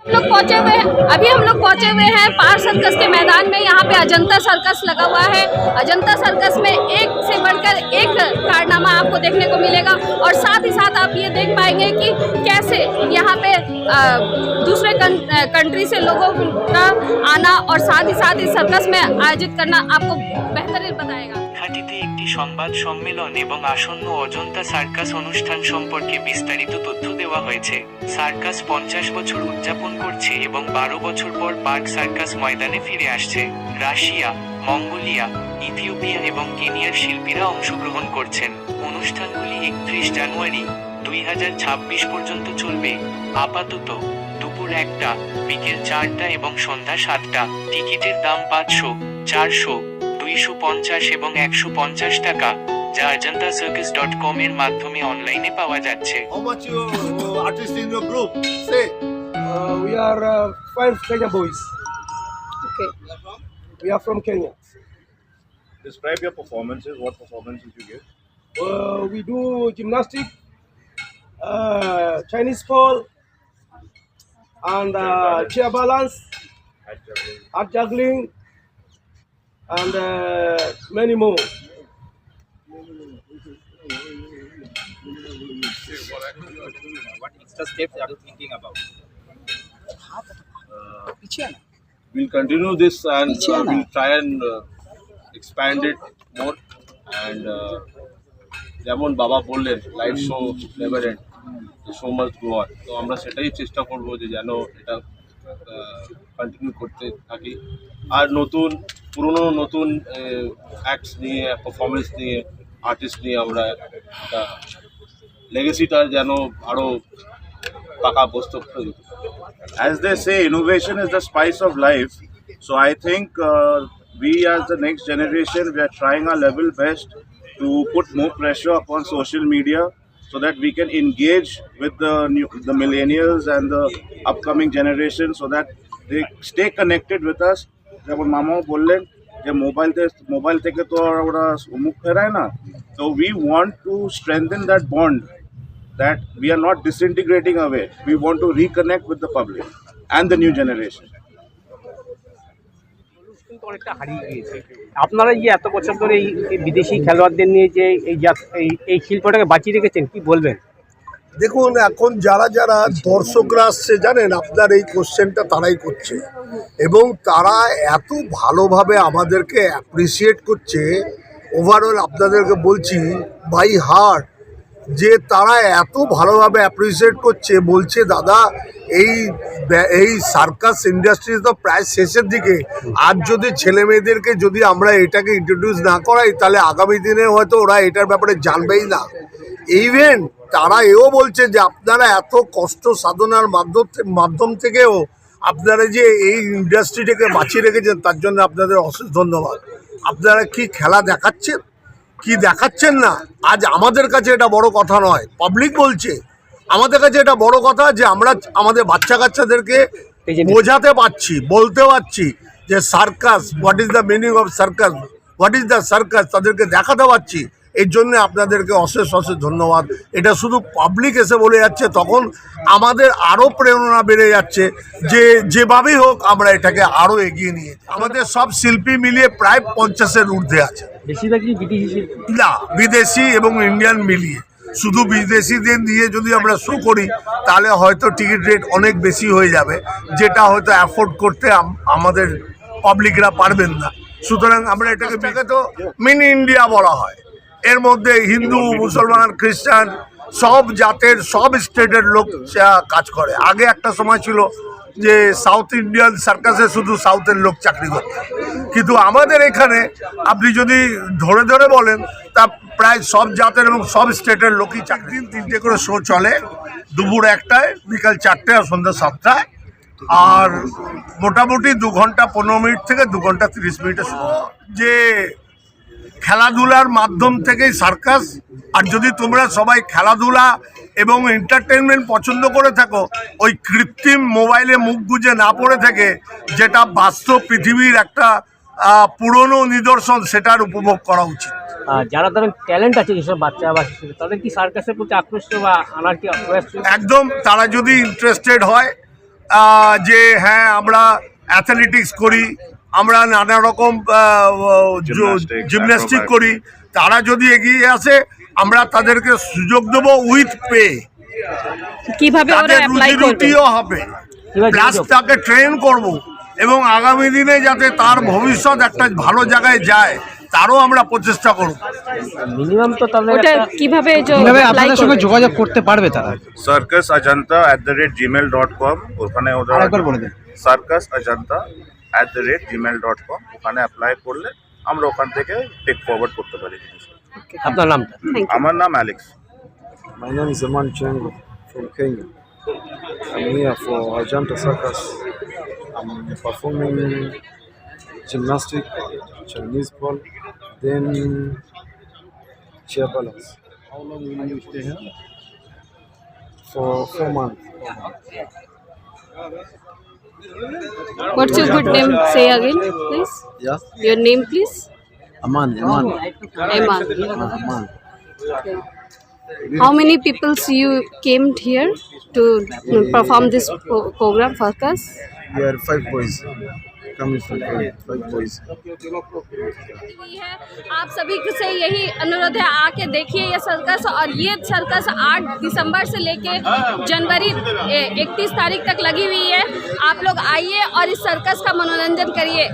हम लोग पहुंचे हुए हैं पार सर्कस के मैदान में। यहाँ पे अजंता सर्कस लगा हुआ है। अजंता सर्कस में एक से बढ़कर एक कारनामा आपको देखने को मिलेगा और साथ ही साथ आप ये देख पाएंगे कि कैसे यहाँ पे दूसरे कंट्री से लोगों का आना और साथ ही सर्कस में आयोजित करना आपको बेहतर बताएगा। ঘাটিতে একটি সংবাদ সম্মেলন এবং আসন্ন অজন্তা সার্কাস অনুষ্ঠান সম্পর্কে বিস্তারিত তথ্য দেওয়া হয়েছে। সার্কাস 50 বছর উদযাপন করছে এবং 12 বছর পর পার্ক সার্কাস ময়দানে ফিরে আসছে। রাশিয়া, মঙ্গোলিয়া, ইথিওপিয়া এবং কেনিয়ার শিল্পীরা অংশগ্রহণ করছেন। অনুষ্ঠানগুলি 31 জানুয়ারি 2026 পর্যন্ত চলবে। আপাতত দুপুর 1টা, বিকেল 4টা এবং সন্ধ্যা 7টা। টিকিটের দাম 500, 400, 250 এবং 150 টাকা, যা ajantasarcus.com এর মাধ্যমে অনলাইনে পাওয়া যাচ্ছে। How much you artists in your group? Say. We are 5 Kenya boys. Okay. We are from Kenya. Describe your performances. What performances you give? We do gymnastic, Chinese pole, and chair balance, art juggling, and many more. What extra steps are you thinking about? We'll continue this and we'll try and expand it more and যেমন বাবা বললেন live show never end, show must go on. তো আমরা সেটাই চেষ্টা করব যে যেন এটা কন্টিনিউ করতে থাকি আর নতুন অ্যাক্টস নিয়ে, পারফরমেন্স নিয়ে, আর্টিস্ট নিয়ে আমরা একটা লেগেসিটা যেন আরও পাকা বস্তু তৈরি। As they say, innovation is the spice of life. So I think we as the next generation, we are trying our level best to put more pressure upon social media so that we can engage with the millennials and the upcoming generation so that they stay connected with us. যেমন মামাও বললেন যে mobile থেকে তো আর ওরা মুখ ফেরায় না। So we want to strengthen that bond, that we are not disintegrating away. We want to reconnect with the public and the new generation. কিন্তু অনেকটা হারিয়ে গিয়েছে। আপনারা যে এত বছর ধরে এই বিদেশি খেলোয়াড়দের নিয়ে যে এই শিল্পটাকে বাঁচিয়ে রেখেছেন, কি বলবেন? দেখুন, এখন যারা যারা দর্শকরা আসছে জানেন, আপনার এই কোশ্চেনটা তারাই করছে এবং তারা এত ভালোভাবে আমাদেরকে অ্যাপ্রিসিয়েট করছে। ওভারঅল আপনাদেরকে বলছি বাই হার্ট যে তারা এত ভালোভাবে অ্যাপ্রিসিয়েট করছে, বলছে দাদা এই সার্কাস ইন্ডাস্ট্রি তো প্রায় শেষের দিকে, আর যদি ছেলে মেয়েদেরকে যদি আমরা এটাকে ইন্ট্রোডিউস না করাই তাহলে আগামী দিনে হয়তো ওরা এটার ব্যাপারে জানবেই না। ইভেন তারা এও বলছে যে আপনারা এত কষ্ট সাধনার মাধ্যম থেকেও আপনারা যে এই ইন্ডাস্ট্রিটাকে বাঁচিয়ে রেখেছেন তার জন্য আপনাদের অশেষ ধন্যবাদ। আপনারা কি খেলা দেখাচ্ছেন, কি দেখাচ্ছেন না, আজ আমাদের কাছে এটা বড় কথা নয়, পাবলিক বলছে। আমাদের কাছে এটা বড় কথা যে আমরা আমাদের বাচ্চা কাচ্চাদেরকে বোঝাতে পারছি, বলতে পারছি যে circus, what is the meaning of circus, what is the circus, তাদেরকে দেখাতে পারছি। এর জন্য আপনাদেরকে অশেষ ধন্যবাদ। এটা শুধু পাবলিক এসে বলে যাচ্ছে, তখন আমাদের আরও প্রেরণা বেড়ে যাচ্ছে যে যেভাবেই হোক আমরা এটাকে আরও এগিয়ে নিয়ে। আমাদের সব শিল্পী মিলিয়ে প্রায় 50-এর ঊর্ধ্বে আছে। বেশিরভাগই বিদেশি শিল্পী না, বিদেশি এবং ইন্ডিয়ান মিলিয়ে। শুধু বিদেশিদের দিয়ে যদি আমরা শো করি তাহলে হয়তো টিকিট রেট অনেক বেশি হয়ে যাবে, যেটা হয়তো অ্যাফোর্ড করতে আমাদের পাবলিকরা পারবেন না। সুতরাং আমরা এটাকে তো মিনি ইন্ডিয়া বলা হয়। এর মধ্যে হিন্দু, মুসলমান, খ্রিস্টান সব জাতের, সব স্টেটের লোক কাজ করে। আগে একটা সময় ছিল যে সাউথ ইন্ডিয়ান সার্কাসে শুধু সাউথের লোক চাকরি করত, কিন্তু আমাদের এখানে আপনি যদি ধরে ধরে বলেন তা প্রায় সব জাতের এবং সব স্টেটের লোকই চাকরি। 3টে করে শো চলে, দুপুর 1টায়, বিকাল 4টায় আর সন্ধ্যা 7টায়। আর মোটামুটি 2 ঘন্টা 15 মিনিট থেকে 2 ঘন্টা 30 মিনিটে শো। যে খেলাধুলার মাধ্যম থেকেই সার্কাস, আর যদি তোমরা সবাই খেলাধুলা এবং এন্টারটেনমেন্ট পছন্দ করে থাকো, ওই কৃত্রিম মোবাইলে মুখ গুজে না পড়ে থেকে যেটা বাস্তব পৃথিবীর একটা পুরনো নিদর্শন, সেটার উপভোগ করা উচিত। যারা ধরেন ট্যালেন্ট আছে যেসব বাচ্চা বা শিশু, তাদের কি সার্কাসের প্রতি আকৃষ্ট বা আনার কি প্রয়াস? একদম, তারা যদি ইন্টারেস্টেড হয় যে হ্যাঁ আমরা অ্যাথলেটিক্স করি, আমরা নানা রকম জিমন্যাস্টিক করি, তারা যদি এগিয়ে আসে আমরা তাদেরকে সুযোগ দেবো উইথ পে, কিভাবে ওরা তাদের অ্যাপ্লাই রুজি করবে? রুটিও হবে, প্লাস তাকে ট্রেন করব এবং আগামী দিনে যাতে তার ভবিষ্যৎ একটা ভালো জায়গায় যায় তারও আমরা প্রচেষ্টা করব। মিনিমাম তো তাহলে ওটা কিভাবে কিভাবে আপনাদের সঙ্গে যোগাযোগ করতে পারবে তারা? circusajanta@gmail.com ওখানে ওদের আরেকবার বলে দিন। circusajanta@gmail.com ওখানে অ্যাপ্লাই করলে আমরা ওখান থেকে টেক ফরওয়ার্ড করতে পারি। আপনার নামটা? আমার নাম Alex. My name is Aman Chengo from Kenya. I'm here for Ajanta Circus. I'm performing gymnastic, Chinese pole, then chair balance. How long will you stay here? For 4 months. What's your good name? Say again, please. Yeah? Your name, please. Aman. Eman. Aman. How many people you came here to perform this program for us? We are 5 boys. Coming from Kenya, 5 boys. आप सभी से यही अनुरोध है, आके देखिए ये circus. और ये सर्कस 8 दिसंबर से लेके जनवरी 31 तारीख तक लगी हुई है। आप लोग आइए और इस सर्कस का मनोरंजन करिए।